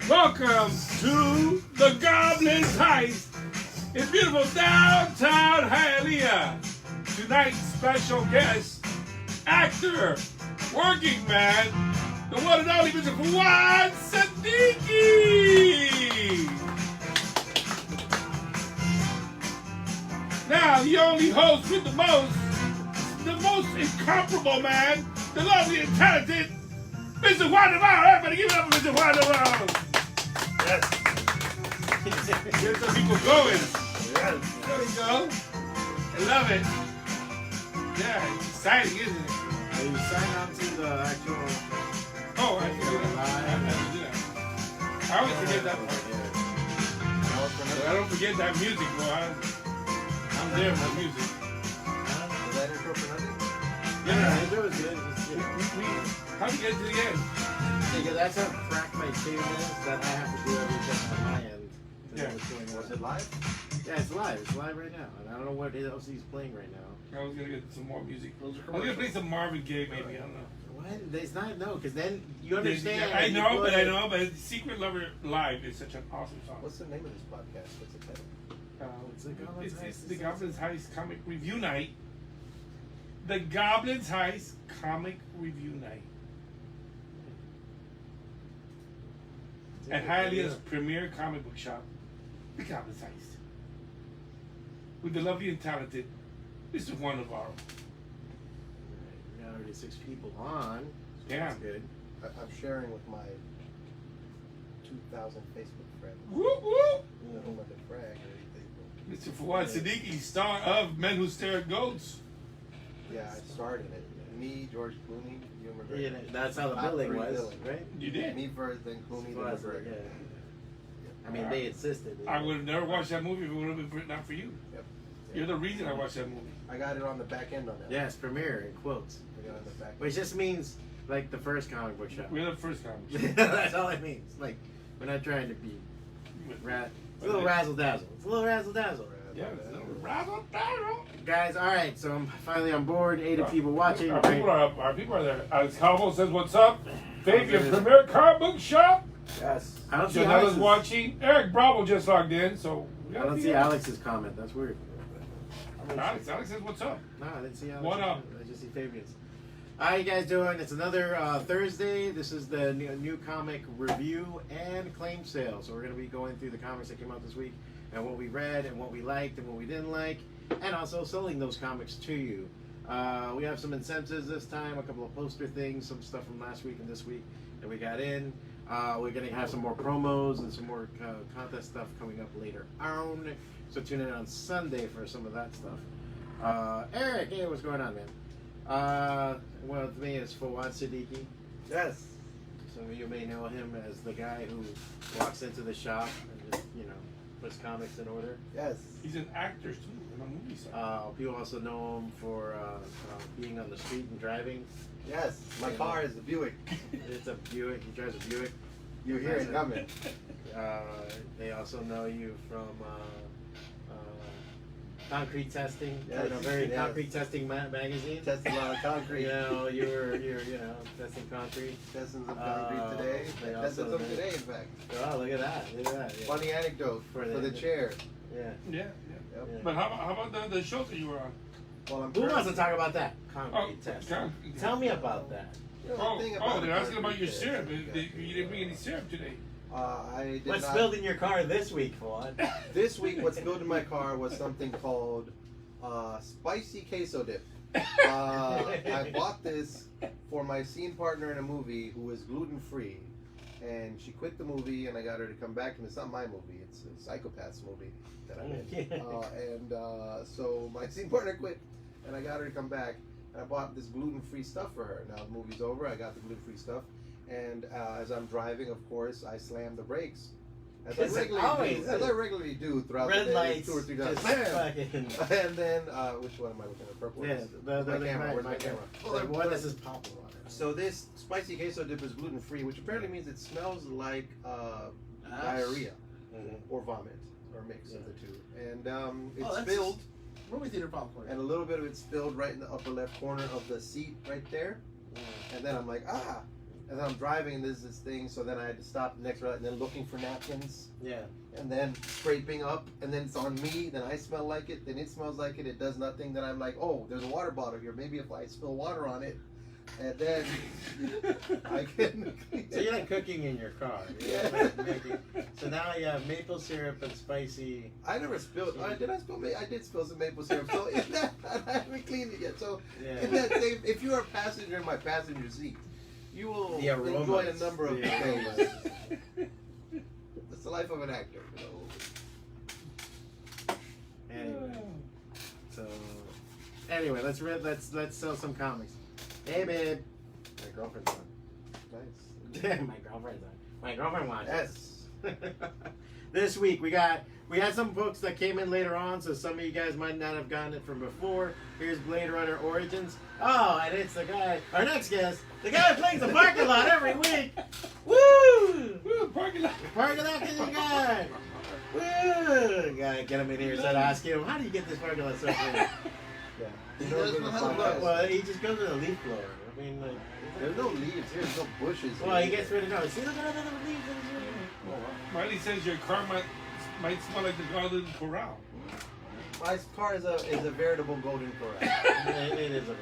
Welcome to the Goblins Heist in beautiful downtown Hialeah. Tonight's special guest, actor, working man, the one and only Mr. Fawad Siddiqui. Now, the only host with the most incomparable man, the lovely and talented Mr. Wonderful. Everybody give it up for Mr. Wonderful. Yes. Get some people going. Yes. There we go. I love it. Yeah, it's exciting, isn't it? Are you sign on to the actual... Oh, I can do that. I have to do that. I always forget that part. I don't forget that music, bro. I'm there with music. Was that intro for nothing? Yeah, the intro was good. How'd you get to the end? Because that's how cracked my tune is that I have to do everything on my end. Yeah. Was it live? Yeah, it's live. It's live right now. And I don't know what else he's playing right now. I was gonna get some more music. I was gonna play some Marvin Gaye, maybe. I don't know. What? It's not because then you understand. I know, but Secret Lover Live is such an awesome song. What's the name of this podcast? What's the title? It's the Goblins Heist Comic Review Night. The Goblins Heist Comic Review Night. At Hialeah's premier comic book shop, the Goblins Heist. With the lovely and talented Mr. Juan Navarro. We got already 6 people on. So Damn. That's good. I'm sharing with my 2,000 Facebook friends. Whoop whoop! I don't want to brag or anything. Mr. Fawad Siddiqui, star of Men Who Stare at Goats. Yeah, I started it. Me, George Clooney, Hugh McGregor. Yeah, that's how the billing was, right? You did? Me first, then Clooney, then McGregor. Yeah. I mean, they insisted. I would have never watched that movie if it would have been written out for you. Yep. You're the reason I watched that movie. I got it on the back end on that. Yes, premiere in quotes. I got it on the back end. Which just means like the first comic book shop. We're the first comic. That's all it means. Like we're not trying to be it's a little razzle dazzle. It's a little razzle dazzle. Yeah, it's a little razzle dazzle. Guys, all right. So I'm finally on board. 80 people watching. Our people are there. Alex Calvo says, "What's up? Fabian, premier comic book shop." Yes. I don't see Janela's watching. Eric Bravo just logged in, so I don't see Alex's comment. That's weird. Alex says, "What's up?" No, I didn't see Alex. What up? I just see Fabian's. How you guys doing? It's another Thursday. This is the new comic review and claim sale. So we're going to be going through the comics that came out this week and what we read and what we liked and what we didn't like, and also selling those comics to you. We have some incentives this time, a couple of poster things, some stuff from last week and this week that we got in. We're going to have some more promos and some more contest stuff coming up later on. So tune in on Sunday for some of that stuff. Eric, hey, what's going on, man? Well, to me, it's Fawad Siddiqui. Yes. Some of you may know him as the guy who walks into the shop and just, puts comics in order. Yes. He's an actor too in a movie star. People also know him for being on the street and driving. Yes. My car is a Buick. It's a Buick. He drives a Buick. You're here and coming. They also know you from concrete testing. Yes, Concrete testing magazine. Testing a lot of concrete. You're testing concrete. Testing some concrete today. Testing some today, in fact. Oh, look at that! Yeah. Funny anecdote for the chair. Yeah. Yeah. Yep. But how about the show that you were on? Well, Who wants to talk about that? Concrete testing. Tell me about that. They're asking about your syrup. You didn't bring any syrup today. I did What's not. spilled in your car this week, Fawad? This week, what spilled in my car was something called spicy queso dip. I bought this for my scene partner in a movie who is gluten-free, and she quit the movie, and I got her to come back, and it's not my movie, it's a Psychopaths movie that I'm in. So my scene partner quit, and I got her to come back, and I bought this gluten-free stuff for her. Now the movie's over, I got the gluten-free stuff. And as I'm driving, of course, I slam the brakes. As I regularly do throughout the day, lights, 2 or 3 times. And then, which one am I looking at? Purple? Yeah, Where's my camera? Where's my camera? What is this pop water? So this spicy queso dip is gluten-free, which apparently means it smells like diarrhea or vomit, or a mix of the two. And it's spilled. Movie theater popcorn. And a little bit of it spilled right in the upper left corner of the seat right there. And then I'm like, and then I'm driving, and there's this thing, so then I had to stop the next red light, and then looking for napkins, Yeah. and then scraping up, and then it's on me, then I smell like it, then it smells like it does nothing, then I'm like, oh, there's a water bottle here, maybe if I spill water on it, and then I can... So you're like cooking in your car. Yeah. So now you have maple syrup and spicy. I never spilled. Did I spill? I did spill some maple syrup. So in that, I haven't cleaned it yet. So in that same, if you're a passenger in my passenger seat, you will enjoy a number of things. That's the life of an actor. You know? Anyway, let's sell some comics. Hey, babe. My girlfriend's on. Nice. My girlfriend's on. My girlfriend watches. Yes. This week we had some books that came in later on, so some of you guys might not have gotten it from before. Here's Blade Runner Origins. Oh, and it's the guy, our next guest, the guy who plays the parking lot every week. Woo! Woo, parking lot. Parking lot king guy. Woo! Gotta get him in here instead of asking him, how do you get this parking lot so clean? Yeah. He He knows does where the know how to fuck- buzz. Well, he just goes with a leaf blower. I mean, like, There's no leaves here. There's no bushes. well, he here. gets rid of no. See, look at all the leaves in his room. Miley says your car might smell like the Golden Corral. My car is a veritable golden corral. It is a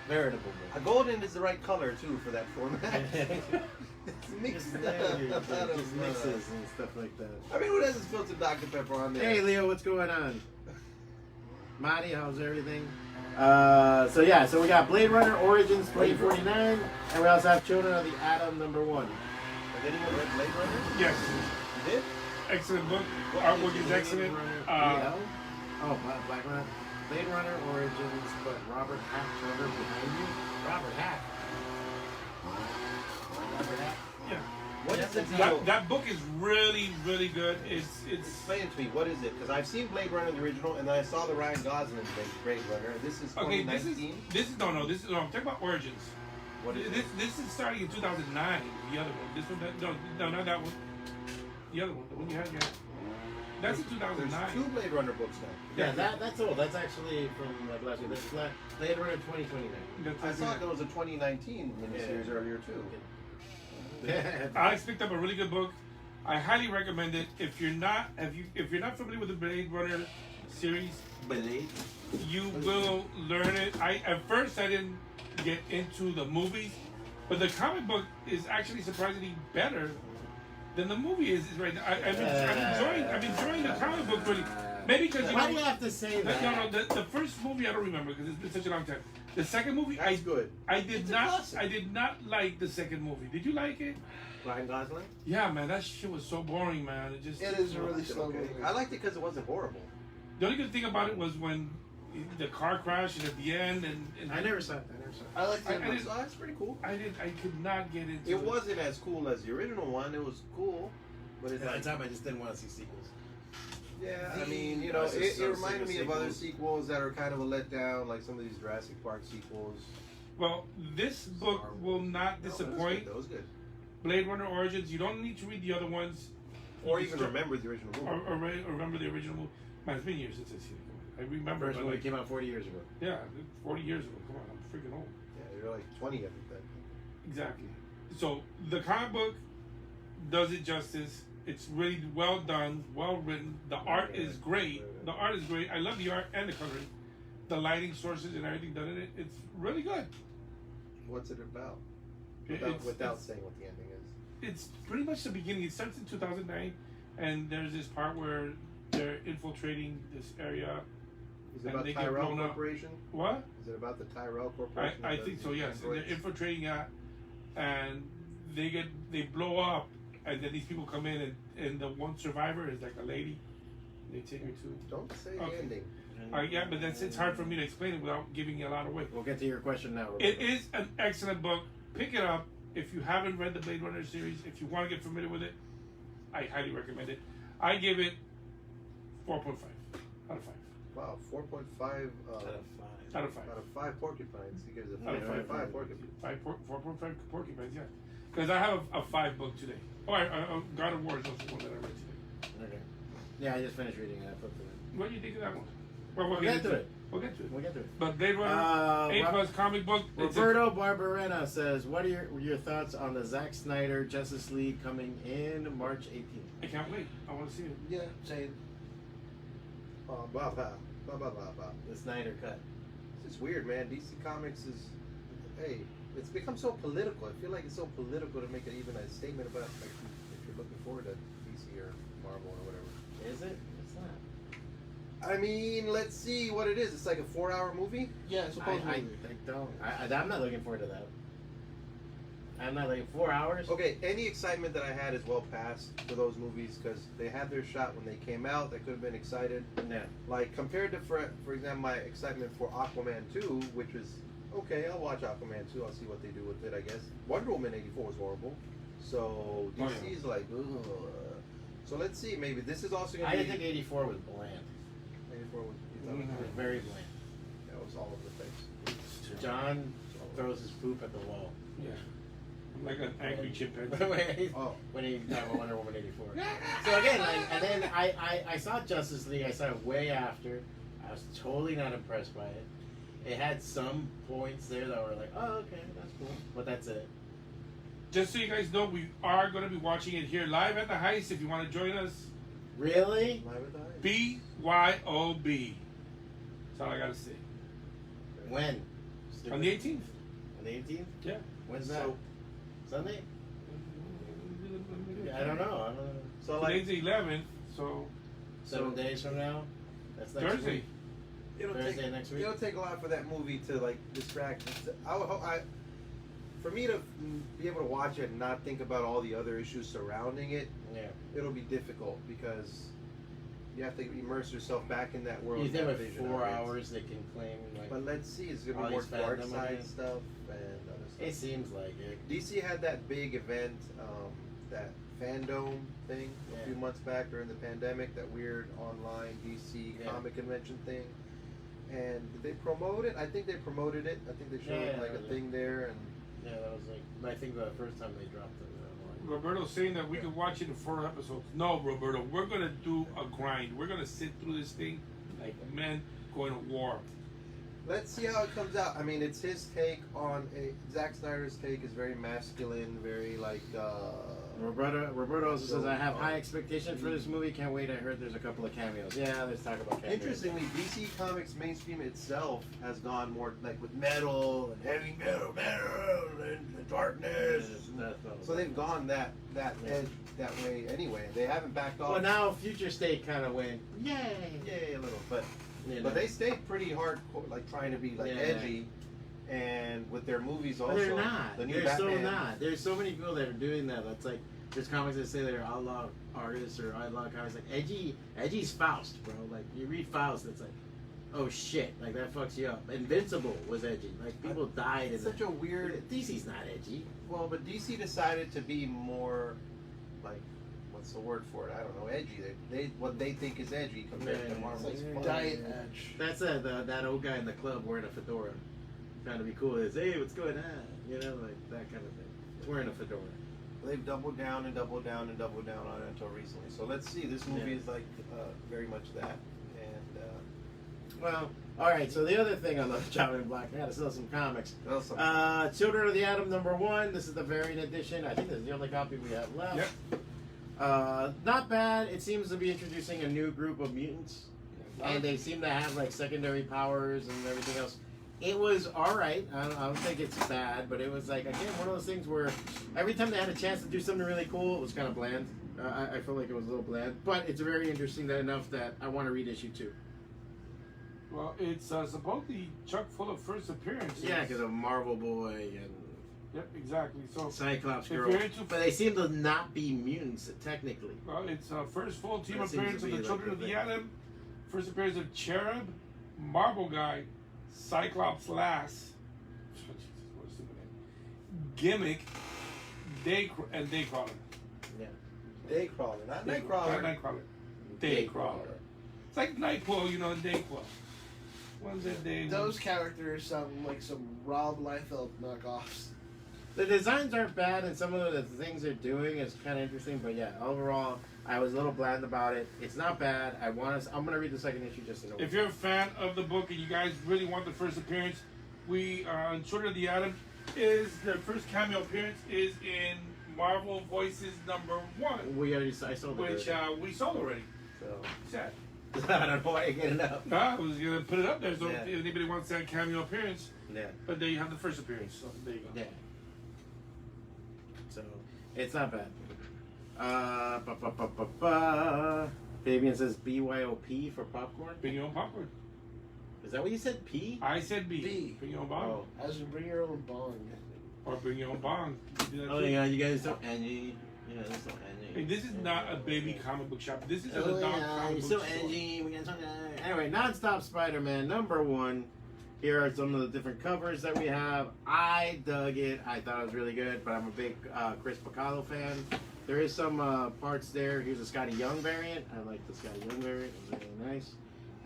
veritable A book. golden is the right color too for that format. It's mixed. Just mixes and stuff like that. I mean, who doesn't spill some Dr. Pepper on there? Hey, Leo, what's going on? Marty, how's everything? So we got Blade Runner Origins 2049, and we also have Children of the Atom #1. Has anyone read Blade Runner? Yes. You did? Excellent book. Artwork is excellent. Black Runner. Blade Runner Origins, but Robert Hack cover behind you. Robert Hack. Robert Hack. Yeah. What is the deal? That book is really, really good. It's Explain it to me. What is it? Because I've seen Blade Runner the original, and then I saw the Ryan Gosling Blade Runner. This is okay. 2019. This is I'm talking about Origins. What is This is starting in 2009. The other one. This one. No, not that one. The other one. The one you had. Yeah. That's in 2009. There's 2 Blade Runner books now. Yeah, that's old. That's actually from last year. That's Blade Runner 2029. I thought there was a 2019 miniseries earlier too. Alex picked up a really good book. I highly recommend it. If you're not familiar with the Blade Runner series, you will learn it. At first I didn't get into the movies, but the comic book is actually surprisingly better than the movie is right now. I'm enjoying the comic book really. Maybe because Why do you have to say that? No, the first movie I don't remember because it's been such a long time. The second movie, That's good. I did not like the second movie. Did you like it? Ryan Gosling? Yeah, man, that shit was so boring, man. It is a really slow movie. I liked it because it wasn't horrible. The only good thing about it was when the car crashed and at the end and I never saw it. I liked it. I didn't- It's pretty cool. I could not get into It wasn't as cool as the original one. It was cool, but it's At like, the time, I just didn't want to see sequels. yeah. I mean, you know, That's just it so reminded me of other sequels. sequels that are kind of a letdown, like some of these Jurassic Park sequels. Well, this book will not disappoint. That was good. Blade Runner Origins. You don't need to read the other ones. Or You even can remember the original movie. or remember the original movie. Man, it's been years since I've seen it. I remember, First but movie like, came out 40 years ago. yeah, 40 years ago. Come on, I'm freaking old. Yeah, you're like 20 every time. Exactly. So the comic book does it justice. It's really well done, well written. The art is great. The art is great. I love the art and the coloring. The lighting sources and everything done in it. It's really good. What's it about? It's- Without it's- saying what the ending is. It's pretty much the beginning. It starts in 2009, and there's this part where they're infiltrating this area. Is it And about they get Tyrell blown up. Corporation? What? Is it about the Tyrell Corporation? I that think does so. the Yes, and they're androids? infiltrating that, and they blow up, and then these people come in, and the one survivor is like a lady. They take her to. Don't say Okay. the ending. Yeah, but it's hard for me to explain it without giving a lot away. We'll get to your question now. It is an excellent book. Pick it up if you haven't read the Blade Runner series. If you want to get familiar with it, I highly recommend it. I give it 4.5 out of 5. Wow, 4.5 Out of 5. out of 5 porcupines. He gives it Out of 4.5 porcupines. 4.5 porcupines, yeah. Because I have a 5 book today. Oh, God of War is also one that I read today. Okay. Yeah, I just finished reading it. I flipped through it. What do you think of that one? We'll get to it. We'll get to it. We'll get to it. But Blade Runner, A+ comic book. Roberto Barbarena says, "What are your thoughts on the Zack Snyder Justice League coming in March 18th?" I can't wait. I want to see it. Yeah, same. The Snyder cut. It's just weird, man. DC Comics is, hey, it's become so political. I feel like it's so political to make even a statement about like if you're looking forward to DC or Marvel or whatever. Is it? It's not. I mean, let's see what it is. It's like a 4-hour movie. Yeah, supposedly. I'm not looking forward to that. I'm not looking 4 hours. Okay, any excitement that I had is well past for those movies because they had their shot when they came out. I could have been excited. Yeah. Like compared to, for example, my excitement for Aquaman 2, which was okay. I'll watch Aquaman 2. I'll see what they do with it. I guess Wonder Woman 84 was horrible. So DC's like, ugh. So let's see. Maybe this is also gonna be. I think 84 was bland. 84 was. It was very bland. That was all over the place. John throws his poop at the wall. Yeah. Like an angry chimpanzee. When he talked about Wonder Woman 84. So again, and then I saw Justice League. I saw it way after. I was totally not impressed by it. It had some points there that were like, oh, okay, that's cool. But that's it. Just so you guys know, we are going to be watching it here live at the Heist. If you want to join us, Really? Live with the Heist. BYOB. That's all I got to say. When? On the 18th. On the 18th? Yeah. When's that? So- Sunday? Yeah, I don't know. So like, Today's the 11th, so 7 days from now? That's next Thursday. week. it'll Thursday take next week? it'll take a lot for that movie to like distract. For me to be able to watch it and not think about all the other issues surrounding it, Yeah. it'll be difficult because you have to immerse yourself back in that world. You think that with vision 4 of it. hours they can claim, like, But let's see, it's gonna all be more these dark fandom side again? stuff and other stuff. it seems like it. DC had that big event, that fandom thing a Yeah. few months back during the pandemic, that weird online DC Yeah. comic convention thing. And did they promote it? I think they promoted it. I think they showed Yeah, like a yeah. thing there and Yeah, that was like, I think the first time they dropped it. Roberto's saying that we can watch it in 4 episodes. No, Roberto, we're going to do a grind. We're going to sit through this thing like men going to war. let's see how it comes out. I mean, it's his take on Zack Snyder's take is very masculine, very like Roberto also says, I have high expectations for this movie. Can't wait. I heard there's a couple of cameos. Yeah, let's talk about cameos. Interestingly, DC Comics mainstream itself has gone more like with metal and heavy metal and darkness. So they've gone that edge that way anyway. They haven't backed off. Well, now Future State kind of went, yay. Yeah, a little, but You know. but they stayed pretty hardcore, like trying to be like Yeah. edgy, and with their movies also. But they're not. The new They're Batman. so not. There's so many people that are doing that. That's like, there's comics that say they're outlaw artists or outlaw comics. Like, edgy's Faust, bro. Like, you read Faust, it's like, oh shit. Like, that fucks you up. Invincible was edgy. Like, people died in It's such that. a weird. DC's not edgy. Well, but DC decided to be more, like, what's the word for it? I don't know, edgy. They what they think is edgy compared Yeah, to Marvel. it's like Fun. Diet edge. That's that old guy in the club wearing a fedora. Trying to be cool. Is, hey, what's going on? You know, like that kind of thing. He's wearing a fedora. They've doubled down and doubled down and doubled down on it until recently. So let's see. This movie Yeah. is like very much that. And Well, all right. So the other thing on the chopping block, I got to sell some comics. what else? Children of the Atom #1. This is the variant edition. I think this is the only copy we have left. Yep. Not bad. It seems to be introducing a new group of mutants, and they seem to have like secondary powers and everything else. It was all right. I don't think it's bad, but it was like, again, one of those things where every time they had a chance to do something really cool, it was kind of bland. I feel like it was a little bland, but it's very interesting enough that I want to read issue 2. Well, it's supposedly chock full of first appearances. Yeah, because of Marvel Boy and Yep, exactly. So, Cyclops if Girl. you're into- But they seem to not be mutants, technically. well, it's first full team That seems appearance to of be the like Children the of the thing. Atom. First appearance of Cherub, Marble Guy, Cyclops Lass, what a stupid name, Gimmick, Daycrawler. Yeah. Daycrawler, not Not Nightcrawler. Nightcrawler. Daycrawler. It's like Nightpool, you know, and Dayquil. One's that day. Those characters sound like some Rob Liefeld knockoffs. The designs aren't bad, and some of the things they're doing is kind of interesting. But yeah, overall, I was a little bland about it. It's not bad. I'm gonna read the second issue just to know. If you're a fan of the book and you guys really want the first appearance, we on Shorter of the Atom is their first cameo appearance is in Marvel Voices #1, I sold it. which we sold already. So Sad. I don't know why you get it up. I was gonna put it up there so Yeah. if anybody wants that cameo appearance. Yeah. But there you have the first appearance. So there you go. Yeah. So it's not bad. Fabian says BYOP for popcorn. Bring your own popcorn. Is that what you said? P? I said B. B. Bring your own bong. Oh. As you bring your own bong. Or bring your own bong. You do that Oh too. yeah, you guys don't Angie. Yeah, that's so Hey, Angie. this is not a baby comic book shop. This is an Oh adult yeah, comic you're book so store. Angie. We got something. Anyway, non-stop Spider-Man #1. Here are some of the different covers that we have. I dug it. I thought it was really good, but I'm a big Chris Bacalo fan. There is some parts there. Here's a Scotty Young variant. I like the Scotty Young variant. It was really nice.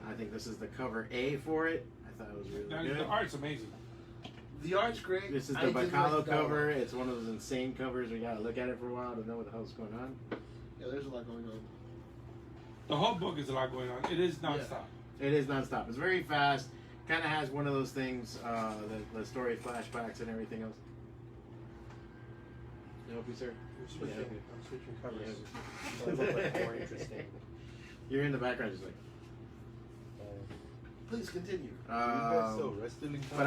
I think this is the cover A for it. I thought it was really good. The art's amazing. The art's great. This is I the didn't Bacalo like the cover. dialogue. It's one of those insane covers. We gotta look at it for a while to know what the hell's going on. Yeah, there's a lot going on. The whole book is a lot going on. It is nonstop. It is nonstop. It's very fast. Kind of has one of those things, the story flashbacks and everything else. Can I help you, sir? I'm switching covers. Yeah. So it looks like more interesting. You're in the background, just like. Please continue. But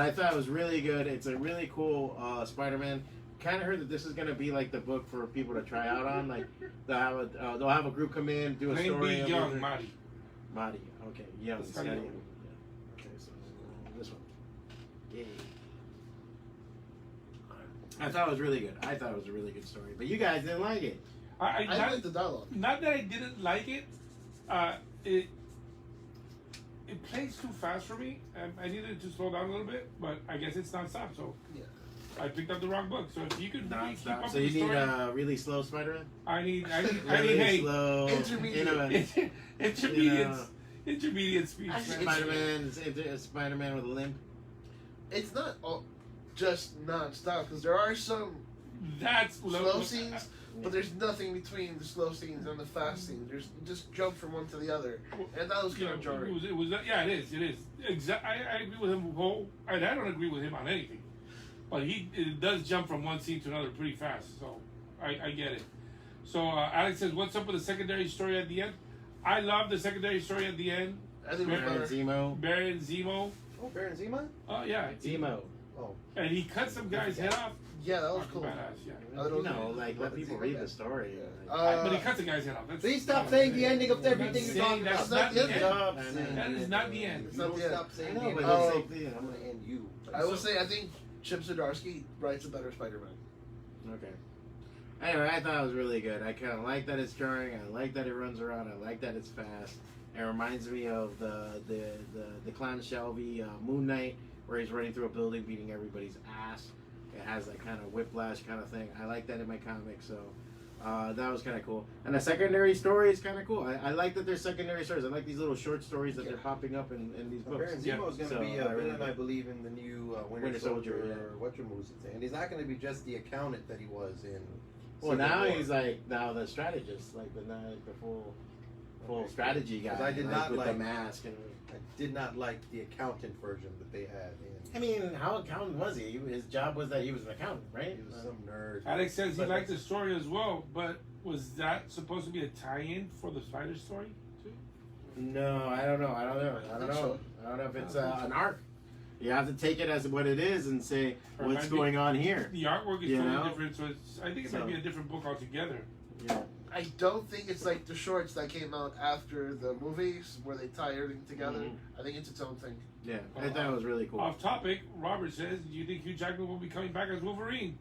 I thought it was really good. It's a really cool Spider-Man. Kind of heard that this is gonna be like the book for people to try out on. Like they'll have a group come in, do a Name story. be of Young, it. Marty. Marty. Okay, Young. That's Scotty kinda Young. young. Yeah. Okay, so this one. Yay. I thought it was really good. I thought it was a really good story, but you guys didn't like it. I like the dialogue. Not that I didn't like it. It plays too fast for me. I needed to slow down a little bit, but I guess it's nonstop. So Yeah. I picked up the wrong book. So if you could really keep up So with you the need story, a really slow Spider-Man. I need Really hey, slow. Intermediate. intermediate speed. Actually, Spider-Man with a limp. It's not all just non-stop because there are some That's slow scenes, but there's nothing between the slow scenes and the fast scenes. There's you just jump from one to the other, and that was kind of jarring. It was yeah, it is. I agree with him. I don't agree with him on anything, but it does jump from one scene to another pretty fast. So I get it. So Alex says, "What's up with the secondary story at the end?" I love the secondary story at the end. I think it was Baron better. Zemo. Baron Zemo. Oh, Baron Zemo? Oh yeah, Zemo. Oh. and he cut some guy's head off. Yeah, that was Fucking cool. Badass, yeah. You know, like let people read the story. But he cuts the guy's head off. That's, Please stop saying the ending of everything you're talking That's about. not the end. Stop That saying is not the end. It's not the end. Stop saying I know, the but ending. it's Oh. like the I'm gonna end you. I will say I think Chip Zdarsky writes a better Spider-Man. Okay. Anyway, I thought it was really good. I kind of like that it's jarring. I like that it runs around. I like that it's fast. It reminds me of the Clown Shelby Moon Knight, where he's running through a building beating everybody's ass. It has that kind of whiplash kind of thing. I like that in my comics, so that was kind of cool. And the secondary story is kind of cool. I like that there's secondary stories. I like these little short stories that they're popping up in these books. Baron Zemo is going to So, be a I really villain, I believe, in the new Winter Soldier, Soldier, yeah. or what your moves it, and he's not going to be just the accountant that he was in. Well, Civil now War. he's like the strategist, like the full strategy guy. 'Cause I did like, not with the like- mask and. I did not like the accountant version that they had in. I mean, how accountant was he? His job was that he was an accountant, right? He was some nerd. Alex says he But- liked the story as well, but was that supposed to be a tie-in for the Spider story too? No, I don't know. I don't know if it's an arc. You have to take it as what it is and say Or what's might be- going on here. The artwork is You totally know? different, so I think it might be a different book altogether. Yeah. I don't think it's like the shorts that came out after the movies where they tie everything together. Mhm. I think it's its own thing. Yeah, I thought it was really cool. Off topic, Robert says, do you think Hugh Jackman will be coming back as Wolverine?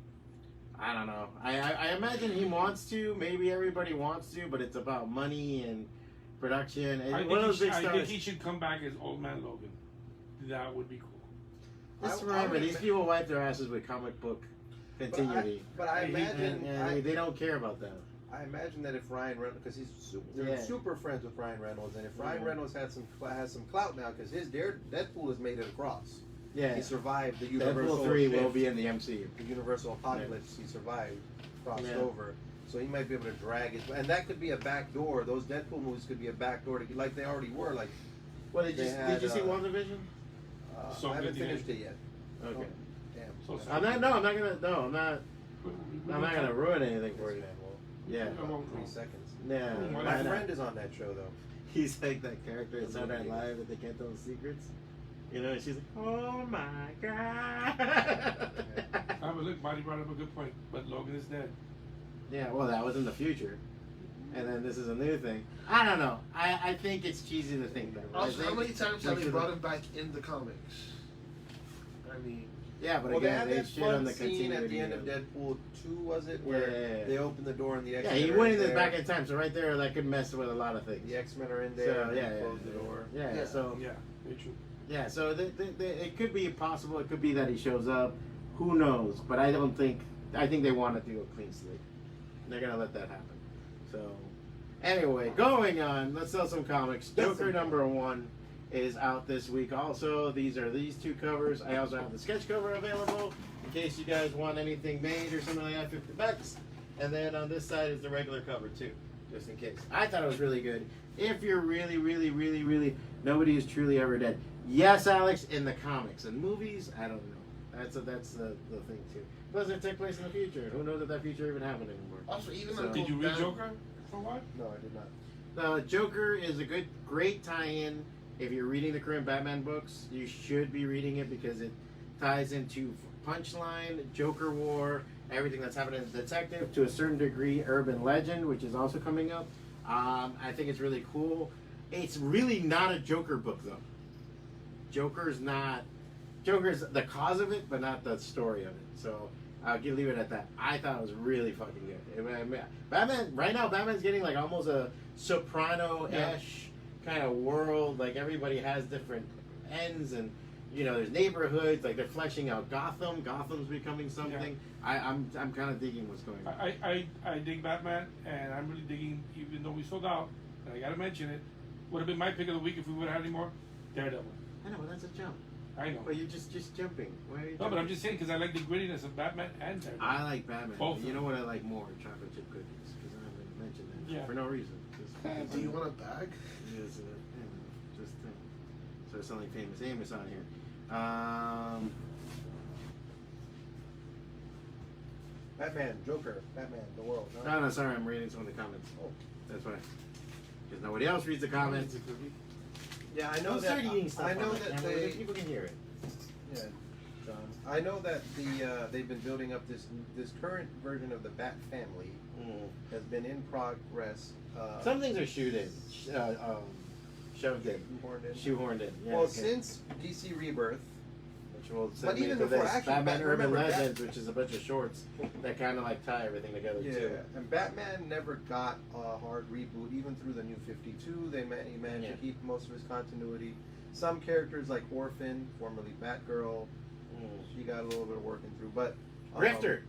I don't know. I imagine he wants to. Maybe everybody wants to, but it's about money and production. And I one of those big think stars. he should come back as Old Man Logan. That would be cool. Just I remember, would- these people wipe their asses with comic book continuity. But I And imagine they don't care about that. I imagine that if Ryan Reynolds, because he's super, Yeah. super friends with Ryan Reynolds, and if Ryan Mhm. Reynolds has some clout now, because his Deadpool has made it across. Yeah. He survived the Universal Deadpool 3 will shift, be in the MCU. the Universal apocalypse. He survived, crossed Yeah. over. So he might be able to drag it, and that could be a back door. Those Deadpool movies could be a back door, to, like they already were. Like, What did you They see? had, WandaVision? So I haven't good, finished it yet. Okay. Damn. So- I'm not. No, I'm not gonna. No, I'm not. I'm not gonna ruin anything for you. Yeah. About 3 seconds. Yeah. My friend is on that show though. He's like that character in Saturday Night Live that they can't tell the secrets. You know, and she's like, oh my god. But look, Marty brought up a good point. But Logan is dead. Yeah, well, that was in the future. And then this is a new thing. I don't know. I think it's cheesy to think that. Also, how many times have they brought him back in the comics? I mean, yeah, but Well, they again, had they that shit on fun the scene at the continuity. end of Deadpool 2, was it? Where Yeah. they opened the door and the Yeah, X-Men he are went in in there. back in time, so right there, that could mess with a lot of things. The X-Men are in there. So, and yeah, they yeah, close the door. Yeah, Yeah. so Yeah, very true. yeah, so it could be possible. It could be that he shows up. Who knows? But I don't think. I think they want to do a clean slate. They're gonna let that happen. So anyway, going on. Let's sell some comics. Joker #1 is out this week. Also, these two covers. I also have the sketch cover available in case you guys want anything made or something like that. $50. And then on this side is the regular cover too, just in case. I thought it was really good. If you're really, really, really, really, nobody is truly ever dead. Yes, Alex, in the comics and movies, I don't know. That's the thing too. Plus, it took place in the future. Who knows if that future even happened anymore? also even So- though Did you read Joker? For what? No, I did not. Joker is a great tie-in. If you're reading the current Batman books, you should be reading it because it ties into Punchline, Joker War, everything that's happening in the Detective, to a certain degree, Urban Legend, which is also coming up. I think it's really cool. It's really not a Joker book, though. Joker's the cause of it, but not the story of it. So I'll leave it at that. I thought it was really fucking good. Batman, right now, Batman's getting like almost a Soprano-ish kind of world. Like everybody has different ends, and you know, there's neighborhoods. Like they're fleshing out Gotham. Gotham's becoming something. I'm kind of digging what's going on. I dig Batman, and I'm really digging, even though we sold out, and I gotta mention it, would have been my pick of the week if we would have had any more, Daredevil. I know, but that's a jump. I know. But you're just jumping. Why are you No, but jumping? I'm just saying because I like the grittiness of Batman and Daredevil. I like Batman. Both But you know what I like more? Chocolate chip cookies. Because I haven't mentioned that Yeah. for no reason. Just, do you want a bag? Just, so it's something famous Amos on here. Batman, Joker, Batman, the world. Huh? No, sorry, I'm reading some of the comments. Oh. That's why. Because nobody else reads the comments. Yeah, I know Don't that. start eating stuff I know on that camera, they. people can hear it. Yeah, John. I know that they've been building up this current version of the Bat family has been in progress. Some things are shoved in. Shoehorned in. Shoehorned in. Yeah, Well, okay. since DC Rebirth, Which will But send me even to before, this actually, Batman Urban remember that- Legends, which is a bunch of shorts that kind of like tie everything together yeah, too. and Batman never got a hard reboot. Even through the New 52, he managed Yeah. to keep most of his continuity. Some characters like Orphan, formerly Batgirl, she got a little bit of working through, but Grifter.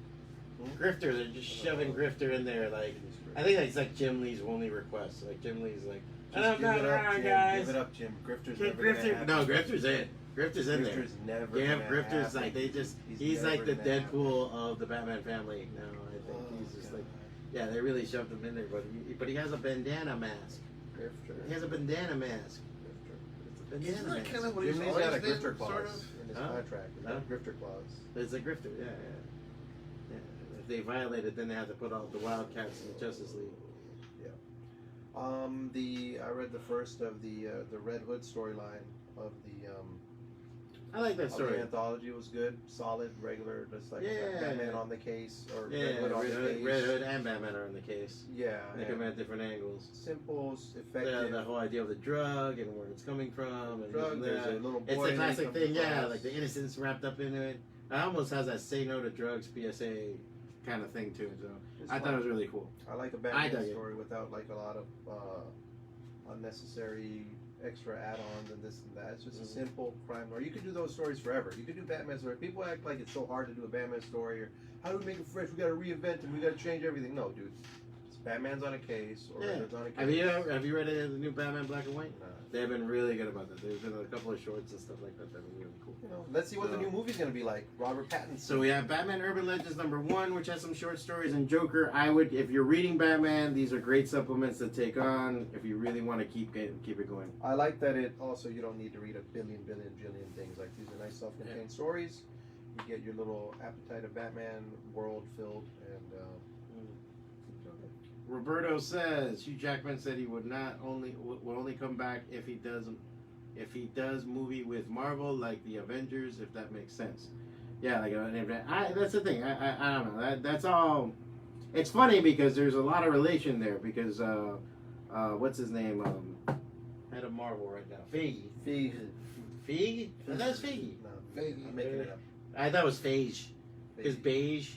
Hmm? Grifter, they're just shoving Grifter in there. Like, I think that's like Jim Lee's only request. Like, Jim Lee's like, Just give it up, Jim. guys. Give it up, Jim. Grifter's Get never gonna Grifter. happen. No, Grifter's in. Grifter's in there. Grifter's never Yeah, gonna Grifter's happen. like, he's like never the gonna happen. Deadpool of the Batman family now, I think. Oh, He's just God. like, yeah, they really shoved him in there, but he has a bandana mask. Grifter. He has a bandana mask. Grifter. It's a Isn't bandana that mask. kind of what Jim he's Lee's always got a been, grifter clause sort of? in his Huh? contract. He's got a grifter clause. It's a grifter, yeah. If they violate it, then they have to put all the Wildcats in the Justice League. I read the first of the Red Hood storyline of the I like that of story. the anthology. It was good, solid, regular, just like Yeah. Batman on the case or Yeah, Red Hood on the case. Red Hood and Batman are in the case. Yeah, They come at different angles. simple, The effective. whole idea of the drug and where it's coming from. And Drug, this and there's a that. little boy It's the that classic comes thing, yeah, across. like the innocence wrapped up into it. It almost has that say no to drugs PSA kind of thing to it. So It's I thought fun. it was really cool. I like a I Batman dug it. story without like a lot of unnecessary extra add-ons and this and that. It's just a simple crime story. You could do those stories forever. You could do Batman stories. People act like it's so hard to do a Batman story, or how do we make it fresh? We got to reinvent him. We got to change everything. No, dude. It's Batman's on a case, or Yeah. Red Hood's on a case. Have you read any of the new Batman Black and White? Nah. They've been really good about that. There's been a couple of shorts and stuff like that that have been really cool. You know, let's see what the new movie's gonna be like. Robert Pattinson. So we have Batman Urban Legends #1, which has some short stories, and Joker. I would, if you're reading Batman, these are great supplements to take on if you really want to keep it going. I like that it also, you don't need to read a billion things. Like, these are nice self-contained stories. You get your little appetite of Batman world filled, and Roberto says Hugh Jackman said he would only come back if he does movie with Marvel like the Avengers, if that makes sense. Yeah, like that's the thing. I don't know. That's all. It's funny because there's a lot of relation there because what's his name? Head of Marvel right now, Feige. Feige? That's Feige. No, Feige. I'm making it up. I thought it was Phage because beige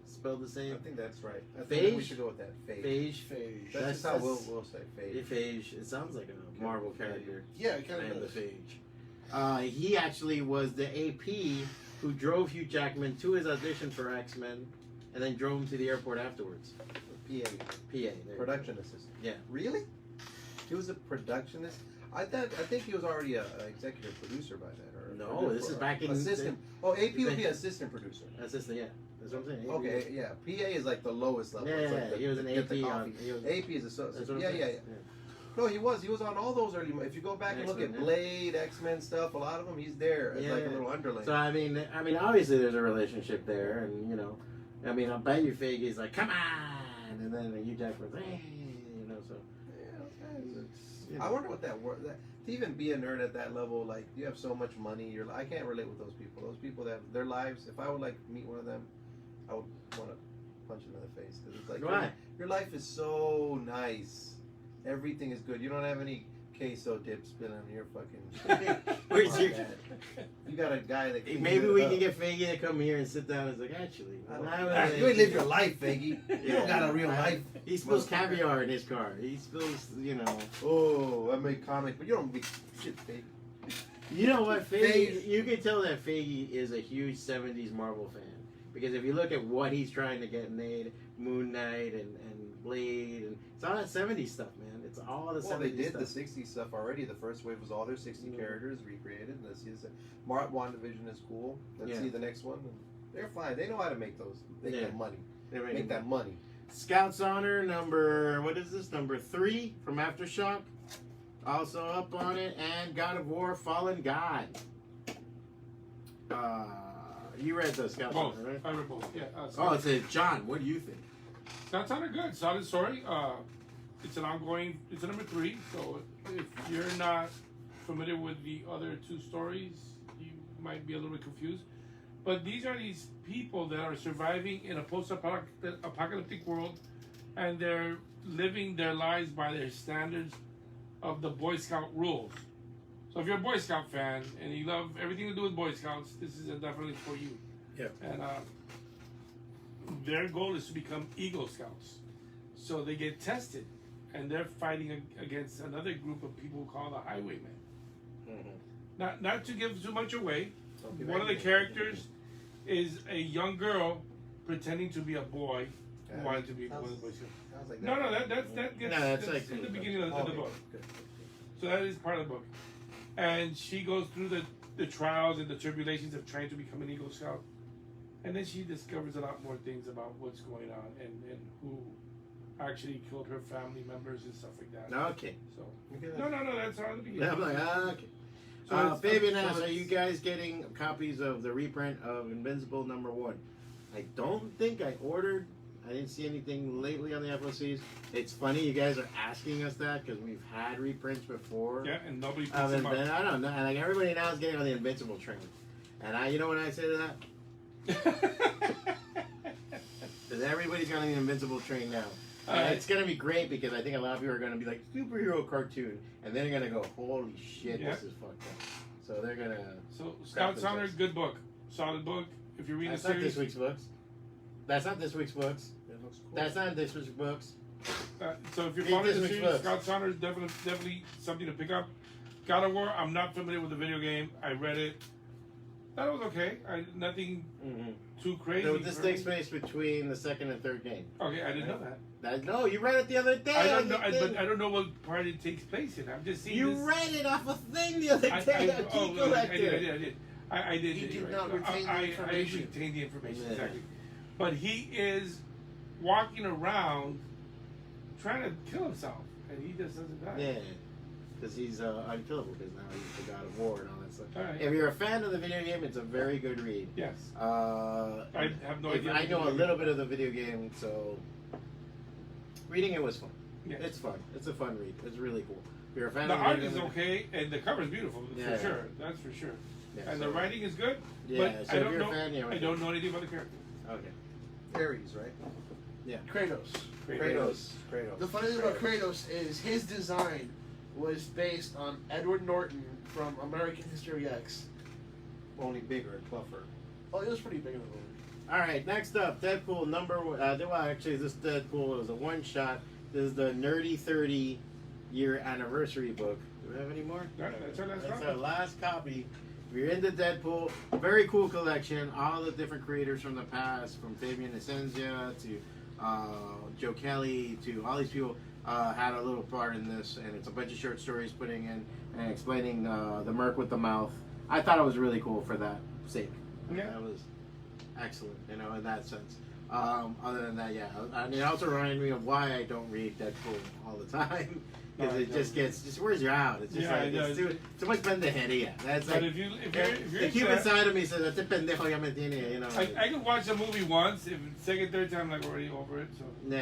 spelled the same. I think that's right. I think we Phage? should go with that. Phage. Phage. That's just how we'll say Phage. Phage. It sounds like a Marvel character. Yeah, it kind I of am the does. Phage. He actually was the AP who drove Hugh Jackman to his audition for X-Men and then drove him to the airport afterwards. PA. There. Production assistant. Yeah. Really? He was a productionist? I think he was already an executive producer by then. Or No, this is back in assistant. Oh, AP would be assistant producer. Assistant, yeah. That's what I'm saying. Okay, yeah. PA is like the lowest level. Yeah, It's like he was an get the AP coffee. on. He was, AP is that's what associate. I'm Yeah, saying. No, he was. He was on all those early. If you go back and look at X-Men, yeah. Blade, X-Men stuff, a lot of them, he's there as like a Yeah. little underling. So I mean, obviously there's a relationship there, and I bet you Feige's like, come on, and then Hugh Jackman's, hey, so. Yeah, I wonder what that word. To even be a nerd at that level, like you have so much money, I can't relate with those people. Those people that their lives. If I would like meet one of them, I would want to punch him in the face because it's like Why? your life is so nice. Everything is good. You don't have any queso dip spilling on your fucking. Where's your? You got a guy that. Can Maybe we can get Feige to come here and sit down and say, actually, You ain't live your life, Figgy. You don't got a real life. He spills caviar in his car. He spills, Oh, I make comics, but you don't make shit, Figgy. You know what, Feige- You can tell that Feige is a huge 70s Marvel fan. Because if you look at what he's trying to get made, Moon Knight and Blade, and it's all that 70s stuff, man. It's all the 70s Well, they did stuff. the 60s stuff already. The first wave was all their 60 characters recreated. Let's see, WandaVision is cool. Let's see the next one. They're fine. They know how to make those. Make that money. Make that money. Scout's Honor number 3 from Aftershock. Also up on it, and God of War Fallen God. You read the Scout's Both. Honor, right? I read both. Yeah. Oh, it's a John. What do you think? That sounded good. Solid story. It's an ongoing. It's a number 3. So if you're not familiar with the other 2 stories, you might be a little bit confused. But these are these people that are surviving in a post-apocalyptic world, and they're living their lives by their standards of the Boy Scout rules. So if you're a Boy Scout fan and you love everything to do with Boy Scouts, this is definitely for you. Yeah. And their goal is to become Eagle Scouts. So they get tested, and they're fighting against another group of people called the Highwaymen. Mm-hmm. Not to give too much away, one of the characters is a young girl pretending to be a boy who wanted to be one of the Boy Scouts. Like That's in the beginning of the book. So that is part of the book. And she goes through the trials and the tribulations of trying to become an Eagle Scout. And then she discovers a lot more things about what's going on and who actually killed her family members and stuff like that. Okay. So no, that's all the beginning. Yeah, I'm like, okay. So Fabian asks, are you guys getting copies of the reprint of Invincible #1? I don't think I ordered. I didn't see anything lately on the FOCs. It's funny you guys are asking us that because we've had reprints before. Yeah, and nobody picks them up. I don't know. Like everybody now is getting on the Invincible train, and you know what I say to that? Because everybody's on the Invincible train now. It's gonna be great because I think a lot of people are gonna be like superhero cartoon, and then they're gonna go, holy shit, this is fucked up. So they're gonna. So Scout's Honor, good book, solid book. If you read the That's not series, this week's books. That's not this week's books. It looks cool. That's not this week's books. so if you're Read following this the week's series, books. Scout's Honor is definitely something to pick up. God of War, I'm not familiar with the video game. I read it. That was okay. Nothing Mm-hmm. too crazy. So this for takes me. place between the second and third game. Okay, I didn't know that. No, you read it the other day. I don't on know, your thing. but I don't know what part it takes place in. I'm just seeing You this. read it off a thing the other day. I did. I did. He did right. not retain the I information. retained the information, Yeah. exactly. But he is walking around trying to kill himself, and he just doesn't die. Yeah, because he's unkillable because now he's the god of war and all that stuff. All right. If you're a fan of the video game, it's a very good read. Yes. I have no idea. I know a little bit of the video game, so reading it was fun. Yes. It's fun. It's a fun read. It's really cool. If you're a fan The of the art video is game, okay, and the cover is beautiful Yeah. for sure. That's for sure. yeah, And so- the writing is good. Yeah, but so I if don't you're a know. fan, yeah, I don't know anything about the character. Okay. Ares, right? Kratos. Kratos. The funny thing about Kratos is his design was based on Edward Norton from American History X. Only bigger and tougher. Oh, he was pretty big in the movie. All right, next up, Deadpool number. Well, actually, this Deadpool is a one-shot. This is the Nerdy 30-year anniversary book. Do we have any more? That's our last That's copy. our last copy. If you're into Deadpool, very cool collection. All the different creators from the past, from Fabian Essentia to Joe Kelly to all these people had a little part in this, and it's a bunch of short stories putting in and explaining the Merc with the mouth. I thought it was really cool for that sake. Yeah. That was excellent, in that sense. Other than that, yeah, and it also reminded me of why I don't read Deadpool all the time. Because it just wears you out. It's just too much pendejeria. That's But like, if you're the into Cuban that, side of me says, "Este pendejo ya me tiene," you know. I could watch a movie once. If it's second, third time, I'm like already over it. So Nah,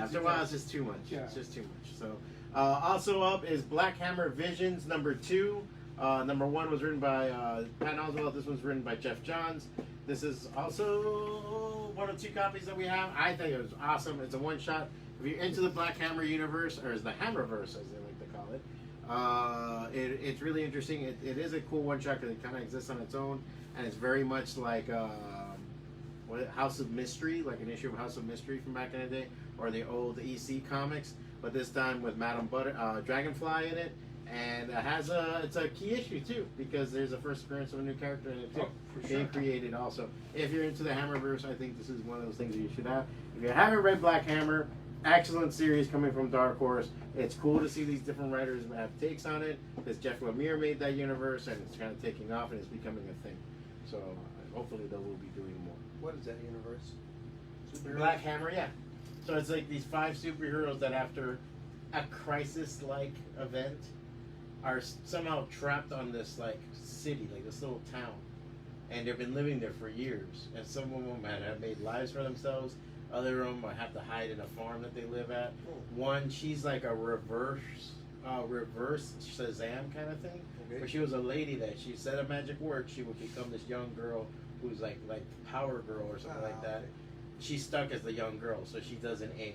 after a while, it's just too much. Yeah. It's just too much. So, also up is Black Hammer Visions #2. Number 1 was written by Pat Oswalt. This one's written by Jeff Johns. This is also one of 2 copies that we have. I think it was awesome. It's a one-shot. If you're into the Black Hammer universe, or the Hammerverse, as they like to call it, it's really interesting. It is a cool one-shot because it kind of exists on its own, and it's very much like House of Mystery, like an issue of House of Mystery from back in the day, or the old EC comics, but this time with Madame Dragonfly in it. And it's a key issue too, because there's a first appearance of a new character in it too, for sure. being created also. If you're into the Hammerverse, I think this is one of those things that you should have. If you haven't read Black Hammer, excellent series coming from Dark Horse. It's cool to see these different writers have takes on it, because Jeff Lemire made that universe, and it's kind of taking off and it's becoming a thing. So hopefully they will be doing more. What is that universe? Superheroes? Black Hammer, yeah. So it's like these 5 superheroes that after a crisis-like event are somehow trapped on this like city, like this little town, and they've been living there for years. And some of them have made lives for themselves. Other of them have to hide in a farm that they live at. One, she's like a reverse Shazam kind of thing. Okay. Where she was a lady that she said a magic word, she would become this young girl who's like Power Girl or something like that. Okay. She's stuck as the young girl, so she doesn't age.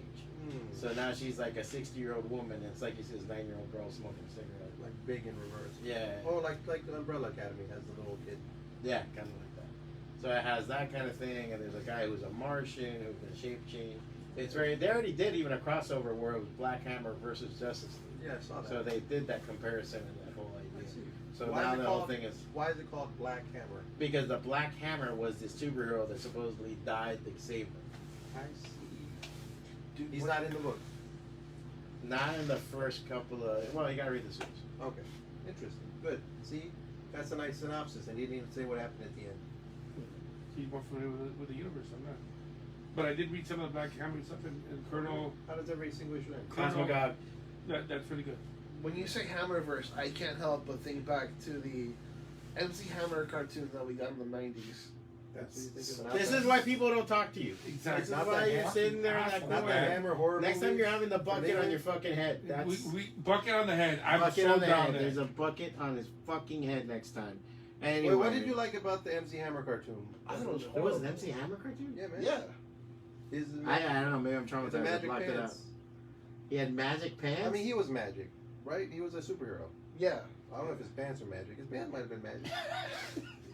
So now she's like a 60-year-old woman. It's like you see this 9-year-old girl smoking a cigarette. Like big in reverse. Yeah. Oh, like the Umbrella Academy has the little kid. Yeah, kind of like that. So it has that kind of thing, and there's a guy who's a Martian who can shape change. It's very. They already did even a crossover where it was Black Hammer versus Justice League. Yeah, I saw that. So they did that comparison and that whole idea. I see. So Why now is it the whole called- thing is Why is it called Black Hammer? because the Black Hammer was this superhero that supposedly died to save them. I see. Dude, He's what- not in the book. Not in the first couple of. Well, you gotta read the series. Okay. Interesting. Good. See? That's a nice synopsis, and he didn't even say what happened at the end. he's more familiar with the universe. I'm not. But I did read some of the Black Hammer stuff, and Colonel. How does every extinguish that? Cosmogod. That's really good. When you say Hammerverse, I can't help but think back to the MC Hammer cartoon that we got in the 90s. That's what you think of. This is why people don't talk to you. Exactly. This is Not why that you're ham- sitting there in that Not Not the corner. Hammer horror Next time movies? you're having the bucket Really? on your fucking head. That's We bucket on the head. I'm bucket so on the down head. there. There's a bucket on his fucking head next time. Anyway, Wait, what did you like about the MC Hammer cartoon? I thought it was There was an horrible. MC Hammer cartoon? Yeah, man. Yeah. His I don't know. Maybe I'm the traumatized. I magic blocked it out. pants. He had magic pants. I mean, he was magic, right? He was a superhero. Yeah. I don't know if his pants were magic. His pants might have been magic.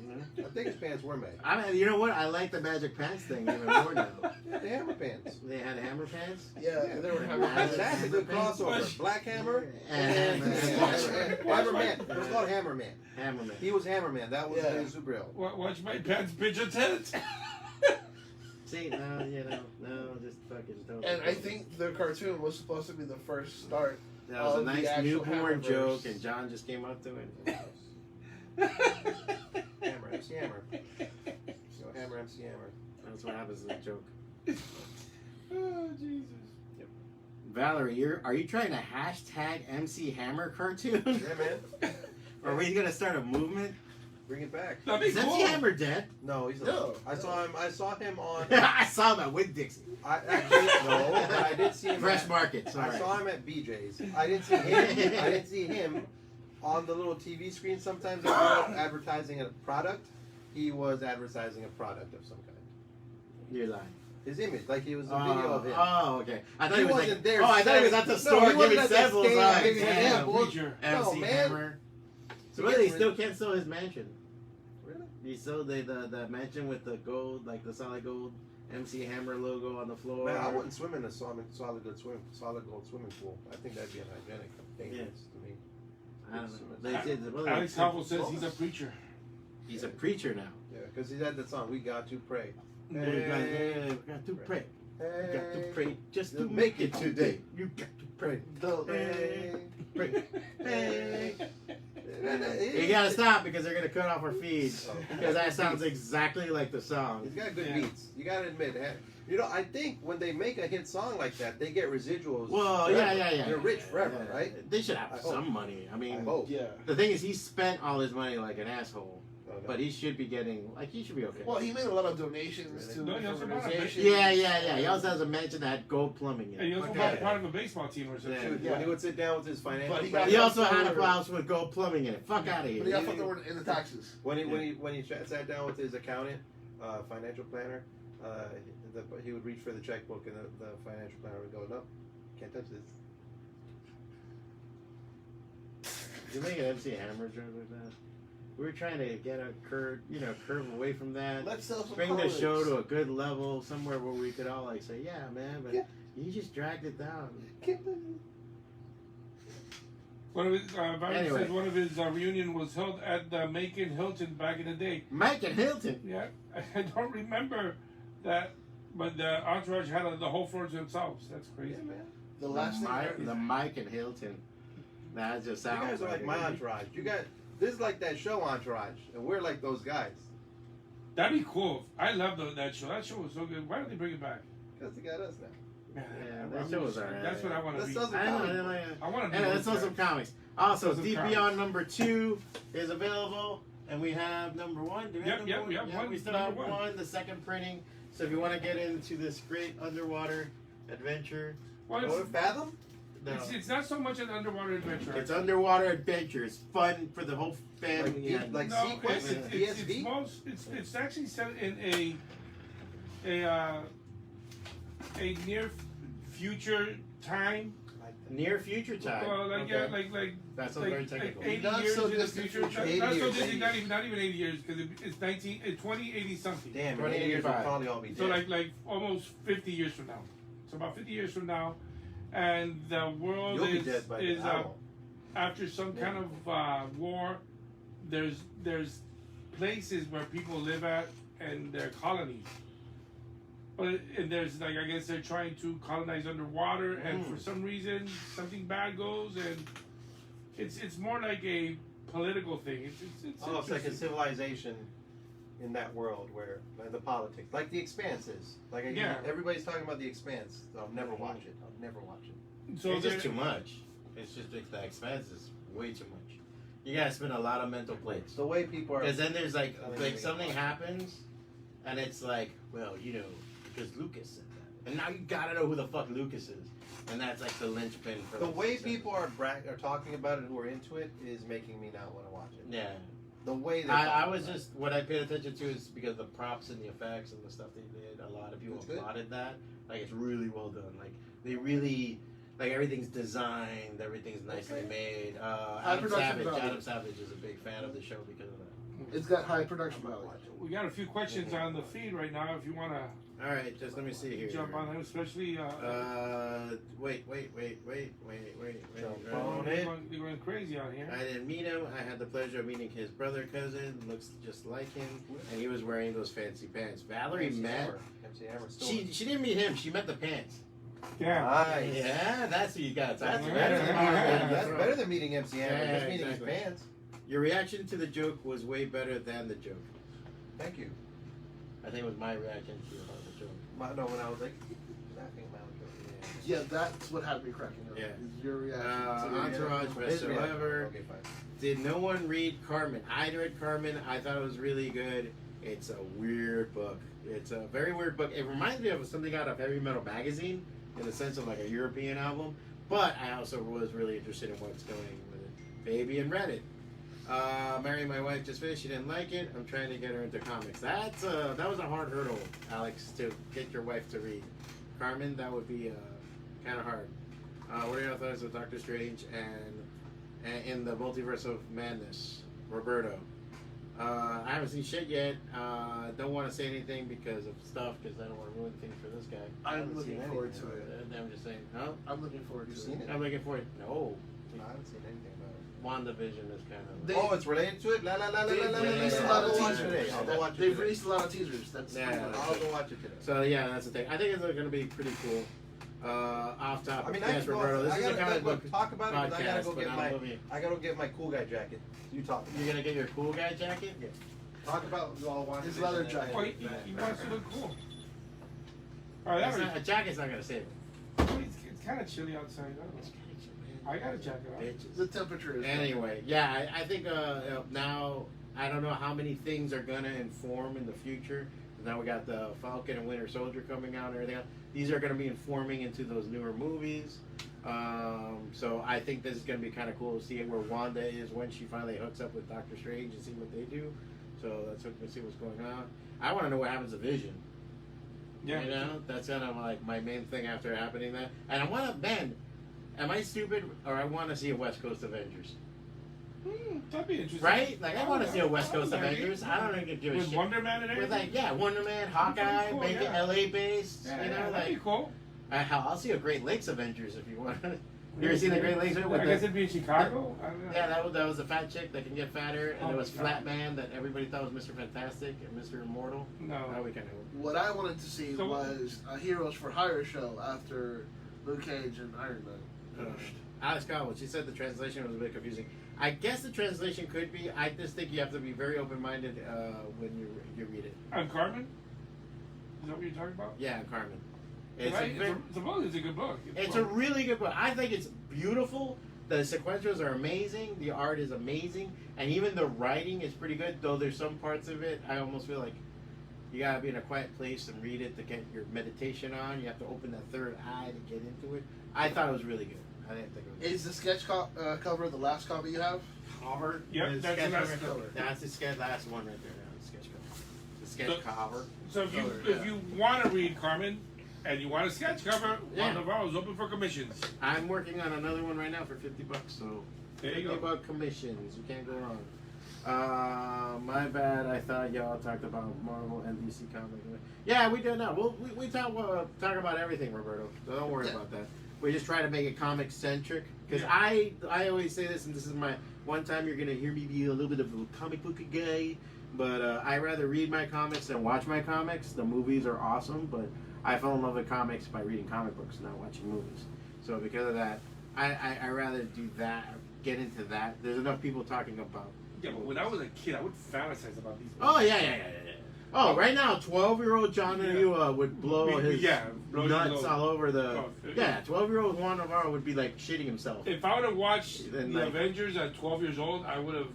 Yeah. I think his pants were made. I mean, you know what? I like the magic pants thing even more now. Yeah, the hammer pants. They had hammer pants. Yeah, they were having That's a good crossover. Black Hammer and Hammerman. It was called Hammerman. Hammerman. He was Hammerman. That was his superhero. Watch my pants, bitch, attendant. See, no, just fucking don't. And I think the cartoon was supposed to be the first start. That was a of the nice actual newborn Hammerverse. joke, and John just came up to it. Hammer, MC Hammer. So Hammer, MC Hammer. That's what happens in a joke. Oh, Jesus. Valerie, are you trying to hashtag MC Hammer cartoon? Yeah, man. Are we gonna start a movement? Bring it back. That'd be Is MC cool. Hammer dead? No, he's not. No. I saw him on. I saw him at Winn Dixie. I actually no, but I did see him. Fresh Market. I Sorry. saw him at BJ's. I didn't see him. I didn't see him on the little TV screen. Sometimes they were advertising a product. He was advertising a product of some kind. You're lying. His image, like it was a video of him. Oh, okay. I thought He he was wasn't like, there oh, I thought he was selling- at the No, store he wasn't giving at that samples. stand Like, giving damn, samples. Preacher. MC man. Hammer. So He really, he gets still rid- can't sell his mansion. Really? He sold the mansion with the gold, like the solid gold MC Hammer logo on the floor. Man, I wouldn't swim in a solid gold swimming pool. I think that'd be unhygienic, dangerous to me. I don't know. They did. Well, Alex Howell says he's a preacher. he's a preacher now. Yeah, because he had that song, "We Got to Pray." We got to pray. We got to pray just to You'll make it today. You got to pray. Hey, Pray. hey. You gotta stop because they're gonna cut off our feed Oh. because that sounds exactly like the song. He's got good Yeah. beats. You gotta admit that. You know, I think when they make a hit song like that, they get residuals. Well, forever. yeah. They're rich forever, Yeah. right? They should have I hope. some money. I mean, I hope. Yeah. the thing is, he spent all his money like an asshole, Oh, no. but he should be getting he should be okay. Well, he made a lot of donations to No, he also different bought a organizations. Yeah. He also has a mansion that had gold plumbing in And he it. also Okay. bought part of a baseball team or something. Yeah. When he would sit down with his financial But he planner, He also had a Or- house with gold plumbing in it. Fuck out of But here. he got fucked over in the taxes. when he sat down with his accountant, financial planner, he would reach for the checkbook and the financial planner would go, "No, can't touch this." You make an MC Hammer joke like that. We were trying to get a curve away from that. Let's sell some Bring the comics. show to a good level, somewhere where we could all like say, "Yeah, man," but Yeah. you just dragged it down. One of his, Barry Anyway. says one of his reunion was held at the Macon Hilton back in the day. Mike and Hilton. Yeah, I don't remember that, but the entourage had the whole floor to themselves. That's crazy. Yeah, man. The last thing. The Mike and Hilton. That just You sounds guys are like my entourage. This is like that show Entourage, and we're like those guys. That'd be cool. I love that show. That show was so good. Why don't they bring it back? Because they got us now. Yeah, that show was alright. That's what I want to Let's be. sell some I know. comics. I want to be. Anyway, let's those sell some guys. comics. Also, Let's sell some Deep comics. Beyond number 2 is available, and we have number 1. Do we have Yep, number yep, one? one. We still Number have one. one, the second printing. So if you want to get into this great underwater adventure, Well, Go to Fathom? no. it's not so much an underwater adventure. It's underwater adventure. It's fun for the whole family. Like, and- like No, Sequence and it's PSV? it's actually set in a near future time. near future time. Well, like Okay. like That sounds like, very technical. 80 Not years so in the distant future. future. Not 80 so years, distant, 80 not even 80 years because it's 2080 something. Damn, in 80 years we'll 2085. probably all be dead. So like almost 50 years from now. So about 50 years from now, and the world You'll be dead by is then. I won't. after some kind of war. There's places where people live at, and they're colonies. But and there's like I guess they're trying to colonize underwater, and for some reason something bad goes, and it's more like a political thing. It's It's like a interesting. civilization in that world where the politics, like The Expanse is. Like Yeah. everybody's talking about The Expanse. I'll never watch it. I'll never watch it. So it's just they're- too much. It's just the expense is way too much. You gotta spend a lot of mental plates. It's the way people are. Because then there's like I don't think something it's- happens, and it's like, well, because Lucas said that, and now you gotta know who the fuck Lucas is, and that's like the linchpin for The like, way 6 seconds. people are talking about it who are into it is making me not want to watch it. Yeah, The way they I talk was about just what I paid attention to is because the props and the effects and the stuff they did. A lot of people That's good. applauded that. Like it's really well done. Like they really Like everything's designed, everything's nicely made. High Adam production Savage. value. Adam Savage is a big fan of the show because of that. It's got high production value. We got a few questions on the feed right now. If you want to All right, just let me see here. jump on them, especially. Wait. Jump on they're it. going crazy out here. I didn't meet him. I had the pleasure of meeting his brother cousin. Looks just like him, and he was wearing those fancy pants. Valerie met. MC Hammer still. She didn't meet him. She met the pants. Yeah. Nice. Yeah, that's who you got. That's Yeah. Better than, Yeah. that's better than meeting MC Hammer. Yeah, Just meeting exactly. his fans. Your reaction to the joke was way better than the joke. Thank you. I think it was my reaction to the joke. No, when I was like, laughing about it. Yeah, that's what had me cracking up. Yeah. Is your reaction to the Entourage, best His show reaction. ever. Okay, fine. Did no one read Carmen? I read Carmen. I thought it was really good. It's a weird book. It's a very weird book. It reminds me of something out of Heavy Metal Magazine in the sense of like a European album. But I also was really interested in what's going with it. Baby and read it. Marry My Wife just finished. She didn't like it. I'm trying to get her into comics. That was a hard hurdle, Alex, to get your wife to read. Carmen, that would be kind of hard. What are your thoughts of Doctor Strange and in the Multiverse of Madness? Roberto. I haven't seen shit yet. Don't want to say anything because of stuff, because I don't want to ruin things for this guy. I'm haven't looking seen forward anything to about it. I'm just saying. No, I'm looking forward You've to seen it. it? I'm looking for it. No, I haven't seen anything about it. WandaVision is kind of. They- Oh, it's related to it? La la la la la la They've la. released a la. lot of I'll go watch teasers. it today. I'll go watch it They've today. released a lot of teasers. That's Yeah. I'll go watch it today. So yeah, that's the thing. I think it's going to be pretty cool. Off topic. I mean, yes, Roberto. This is a comic book talk about it, but I gotta podcast, go but get not my. a movie. I gotta go get my cool guy jacket. You talk. You're gonna get your cool guy jacket? Yeah. Talk about all one. His leather jacket. Oh, he wants to look cool. All right, It's not, a jacket's not gonna save it. it's kind of chilly outside. I don't know. I got a jacket on. Bitches. The temperature is. Anyway, yeah, I think now I don't know how many things are gonna inform in the future. Now we got the Falcon and Winter Soldier coming out and everything else. These are gonna be informing into those newer movies. So I think this is gonna be kind of cool to see where Wanda is when she finally hooks up with Doctor Strange and see what they do. So let's hope we see what's going on. I want to know what happens to Vision. Yeah. You know, that's kind of like my main thing after happening that. And I want to, man, am I stupid or I want to see a West Coast Avengers? That'd be interesting. Right? Like, I want to see a West Coast Oh, yeah. Avengers. I don't even give a With shit. Wonder Man and With everything. like, yeah, Wonder Man, Hawkeye, cool, make yeah. it LA based. Yeah, You know, that'd like, be cool. hell, I'll see a Great Lakes Avengers if you want. You ever seen the Great Lakes? I With guess the, it'd be in Chicago. I don't know. yeah, that was a fat chick that can get fatter, and Oh there was my Flat God. Man that everybody thought was Mr. Fantastic and Mr. Immortal. No. Now we kind of. What I wanted to see So- was a Heroes for Hire show after Luke Cage and Iron Man finished. Alex Cowell, she said the translation was a bit confusing. I guess the translation could be. I just think you have to be very open-minded when you read it. On Carmen? Is that what you're talking about? Yeah, Carmen. It's Right? a very, It's a good book. it's a really good book. I think it's beautiful. The sequentials are amazing. The art is amazing, and even the writing is pretty good. Though there's some parts of it I almost feel like you gotta be in a quiet place and read it to get your meditation on. You have to open that third eye to get into it. I thought it was really good. I didn't think it was. Is the sketch cover the last copy you have? Cover. Yep, The that's the sketch last cover. cover. That's the sketch, last one right there. Now the sketch cover. The sketch cover. So if you Color, if yeah. you want to read Carmen and you want a sketch cover, Yeah. One Navarro is open for commissions. I'm working on another one right now for $50. So There you $50 go. commissions. You can't go wrong. My bad. I thought y'all talked about Marvel and DC Comics. Yeah, we did not. We talk about everything, Roberto. So don't worry Yeah. about that. We just try to make it comic centric because Yeah. I always say this, and this is my one time you're gonna hear me be a little bit of a comic book guy. But I rather read my comics than watch my comics. The movies are awesome, but I fell in love with comics by reading comic books, not watching movies. So because of that, I rather do that, get into that. There's enough people talking about. Yeah, but when I was a kid, I would fantasize about these. Oh yeah. Oh, right now, 12-year-old John Uriah would blow his blow nuts his all over the. Oh, Yeah, 12-year-old Juan Navarro would be like shitting himself. If I would have watched Then, the like- Avengers at 12 years old, I would have.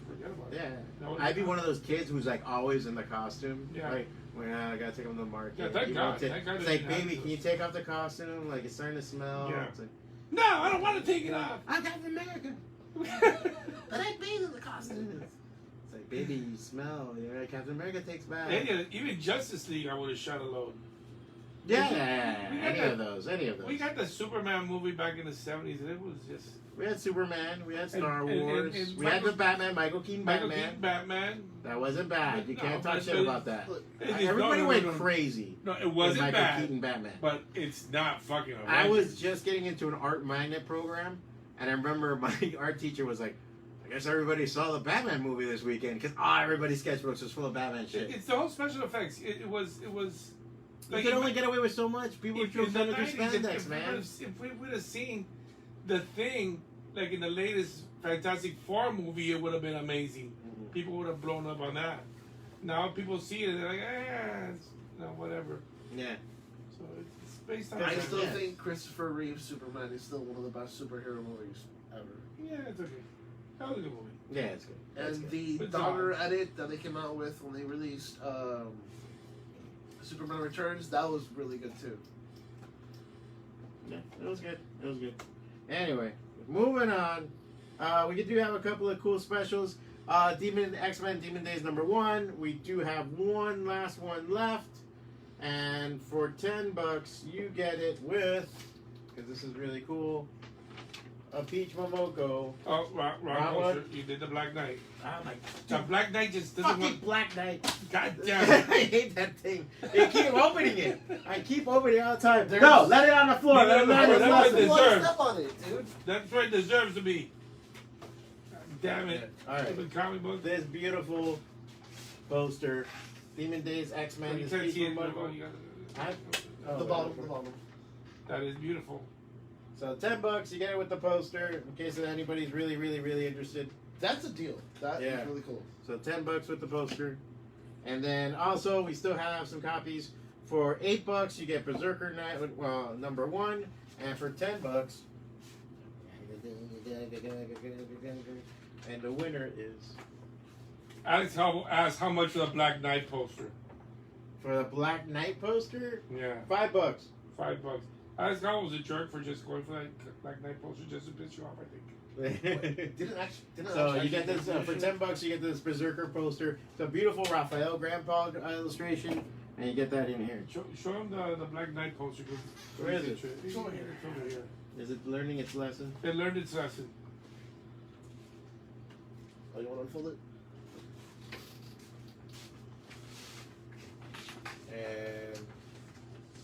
Forget about it. Yeah, That would've I'd be been- one of those kids who's like always in the costume. Yeah. Like, well, I gotta take him to the market. Yeah, thank You God. know, it's Thank God it's it like, didn't happen baby, to can you us. take off the costume? Like, it's starting to smell. Yeah. It's like, No, I don't want to take it off. I'm Captain America. But I bathe in the costume. It's like, baby, you smell. Yeah, Captain America takes baths. Yeah, even Justice League, I would have shot alone. Any of those. We got the Superman movie back in the 70s, and it was just. We had Superman, we had Star And- Wars, and we had the Batman, Michael Keaton Batman. Batman. That wasn't bad. You No, can't talk but- shit about that. It's- Everybody no, went no. crazy. No, it with wasn't Michael bad. Keaton Batman. But it's not fucking. I Avengers. was just getting into an art magnet program, and I remember my art teacher was like, "I guess everybody saw the Batman movie this weekend because everybody's sketchbooks was full of Batman shit." It's the whole special effects. It was. You could only get away with so much. People were in trying the to do 90s, spandex, man. If we would have seen the Thing, like in the latest Fantastic Four movie, it would have been amazing. Mm-hmm. People would have blown up on that. Now people see it and they're like, it's, whatever. Yeah. So it's based on. I Yeah. still think Christopher Reeve's Superman is still one of the best superhero movies ever. Yeah, it's okay. That was a good movie. Yeah, it's good. It's And good. the Good Donner job. edit that they came out with when they released Superman Returns, that was really good too. Yeah, it was good. It was good. Anyway, moving on. We do have a couple of cool specials. X-Men Demon Days #1. We do have one last one left. And for $10, you get it with, because this is really cool, a Peach Momoko. Oh, wrong Wrong poster. one? You did the Black Knight. I'm like, The Black Knight just doesn't fucking want. Black Knight. God I damn it. hate that thing. They keep opening it. I keep opening it all the time. There's- No, let it on the floor. Leave it Let on it the learn floor. its That's what lesson. it deserves. Step on it, dude. That's what it deserves to be. God damn it. All right. Stupid comic book. This beautiful poster, Demon Days X-Men. You This can't Peach see it. Momoko. You Oh, The bottom, the bottom. That is beautiful. So $10, you get it with the poster. In case anybody's really, really, really interested. That's a deal. That is Yeah. really cool. So $10 with the poster. And then also we still have some copies. For $8, you get Berserker Night, #1, and for $10, and the winner is Alex asked how much for the Black Knight poster. for the Black Knight poster, Yeah, $5. $5. Alex Hall was a jerk for just going for that Black Knight poster just to piss you off, I think. So you get this for $10. You get this Berserker poster. It's a beautiful Raphael Grandpa illustration, and you get that in here. Show him the Black Knight poster. Where is it? It's over here. It's over here. Is it learning its lesson? It learned its lesson. Oh, you want to unfold it? And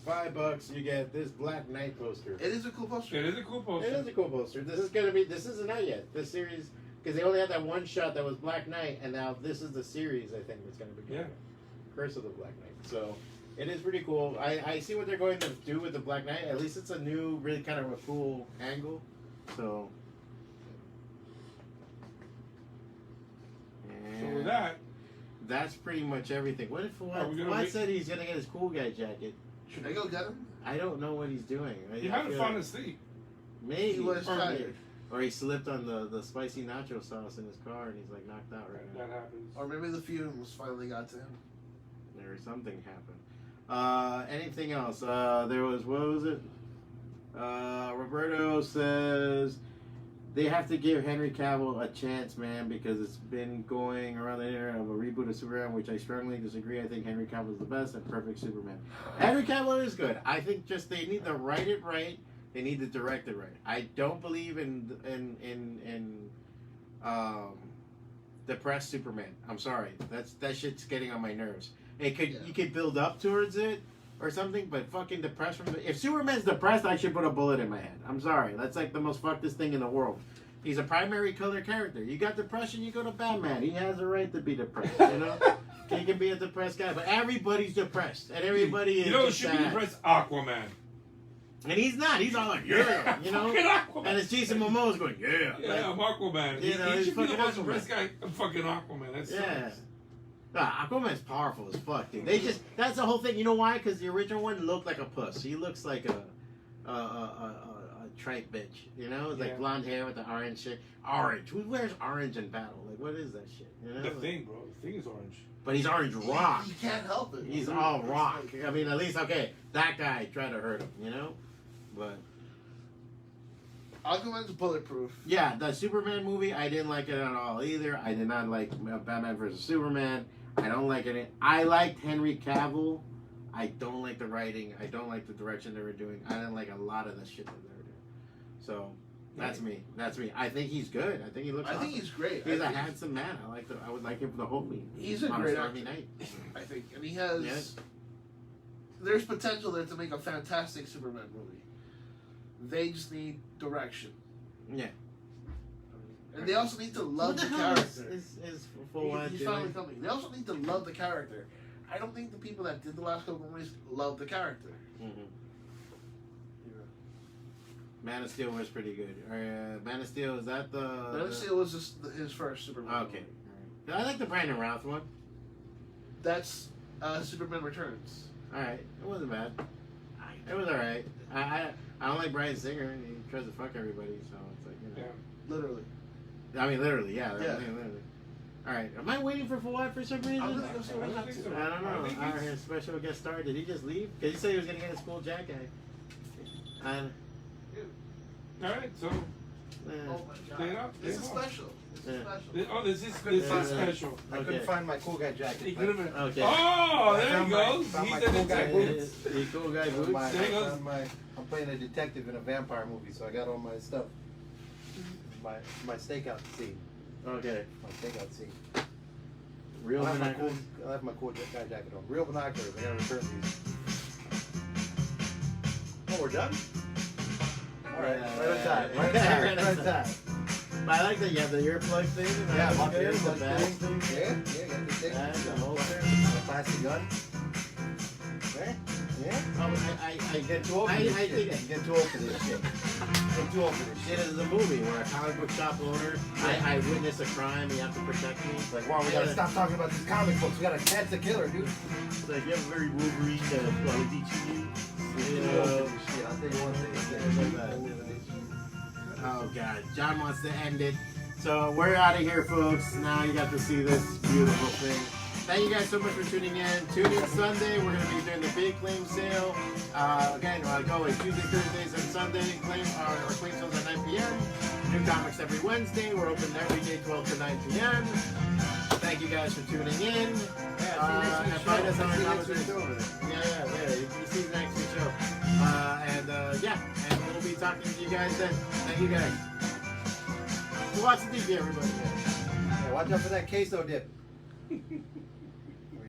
$5, you get this Black Knight poster. It is a cool poster. It is a cool It poster. is a cool poster. This isn't out yet. This series, because they only had that one shot that was Black Knight, and now this is the series. I think that's going to be Yeah. Curse of the Black Knight. So it is pretty cool. I see what they're going to do with the Black Knight. At least it's a new, really kind of a cool angle. So. So with that, that's pretty much everything. What if Are we gonna Fawad wait? said he's gonna get his cool guy jacket? Should I go get him? I don't know what he's doing. you I haven't feel fallen like asleep. maybe He was tired. or he slipped on the spicy nacho sauce in his car and he's like knocked out right now. That happens. Or maybe the fumes finally got to him. Or something happened. Anything else? There was, what was it? Roberto says they have to give Henry Cavill a chance, man, because it's been going around the internet of a reboot of Superman, which I strongly disagree. I think Henry Cavill is the best and perfect Superman. Henry Cavill is good. I think just they need to write it right. They need to direct it right. I don't believe in depressed Superman. I'm sorry. That shit's getting on my nerves. You could build up towards it or something, but fucking depressed if Superman's depressed, I should put a bullet in my head. I'm sorry. That's like the most fuckedest thing in the world. He's a primary color character. You got depression, you go to Batman. He has a right to be depressed, you know? He can be a depressed guy, but everybody's depressed, and everybody is You know who just should be sad. depressed? Aquaman. And he's not. He's all like, yeah, you know? Fucking Aquaman. And it's Jason Momoa's going, yeah. Yeah, I'm Aquaman. You know, he he's should be the fucking most Aquaman. depressed guy. I'm fucking Aquaman. That sucks. Yeah. Aquaman's powerful as fuck, dude. That's the whole thing. You know why? Because the original one looked like a puss. He looks like a tripe bitch. You know? It's Yeah. like blonde hair with the orange shit. Orange. Who wears orange in battle? Like, what is that shit? You know? The Thing, bro. The Thing is orange. But he's orange rock. You can't help it. He's all rock. I mean, at least, okay, that guy tried to hurt him, you know? But, Aquaman's bulletproof. yeah, the Superman movie, I didn't like it at all either. I did not like Batman vs. Superman. I don't like it. I liked Henry Cavill I don't like the writing. I don't like the direction they were doing. I didn't like a lot of the shit that they were doing. So that's me. That's me. I think he's good. I think he looks. I think awesome. he's great. He's a handsome man. I would like him for the whole me. He's a on great stormy actor. night. I think, and he has. Yes. There's potential there to make a fantastic Superman movie. They just need direction. Yeah. And they also need to love What the hell character. Is Fawad He's doing? finally coming. They also need to love the character. I don't think the people that did the last couple of movies love the character. Mm-hmm. Man of Steel was pretty good. Man of Steel, is that the? Man of Steel was just his first Superman. Okay. I like the Brandon Routh one. That's Superman Returns. All right, it wasn't bad. It was all right. I don't like Bryan Singer, and he tries to fuck everybody, so it's like, you know. Literally. I mean, literally, yeah. Yeah. Literally. All right, am I waiting for Fawad for some reason? I'm gonna go see what I think so. I don't know. I think Our he's- special guest star, did he just leave? Because he said he was gonna get his full jacket. And All right, so Oh my Stay god. up, This is stay up. special. This is Yeah. special. this is Yeah. special. I Okay. couldn't find my cool guy He jacket. could have been. Okay. Oh, there he Found goes. found He's my a cool guy detective. boots. The cool guy Found boots. my- There he goes. found my- I'm playing a detective in a vampire movie, so I got all my stuff. My stakeout scene. Okay. My stakeout scene. Real I binoculars. have my cool guy jacket on. Real binoculars. I gotta return these. Oh, we're done? Alright, right on time. Right on time. Right on time. But I like that you have the earplug thing. Yeah, That's my good. earplug The badge thing. thing. Yeah, got the thing. Badge, the holster. The plastic gun. Yeah, yeah. I Get too old for I this think shit. Get too old for this shit. Get too old for this Shit shit. is a movie where a comic book shop owner, I witness a crime, you have to protect me. It's like, wow, we gotta stop talking about these comic books. We gotta catch the killer, dude. It's like, you have a very Wolverine quality to you. Get too old for this shit. I'll tell you one thing. Oh god, John wants to end it. So we're out of here, folks. Now you got to see this beautiful thing. Thank you guys so much for tuning in. Tune in Sunday. We're going to be doing the big claim sale. Again, go away Tuesday, Thursdays, and Sunday. Our claim sales at 9 p.m. New comics every Wednesday. We're open every day, 12 to 9 p.m. Thank you guys for tuning in. And find us on our comics. Yeah. You see the next week's show. And we'll be talking to you guys then. Thank you guys. Watch the TV, everybody. Yeah, watch out for that queso dip.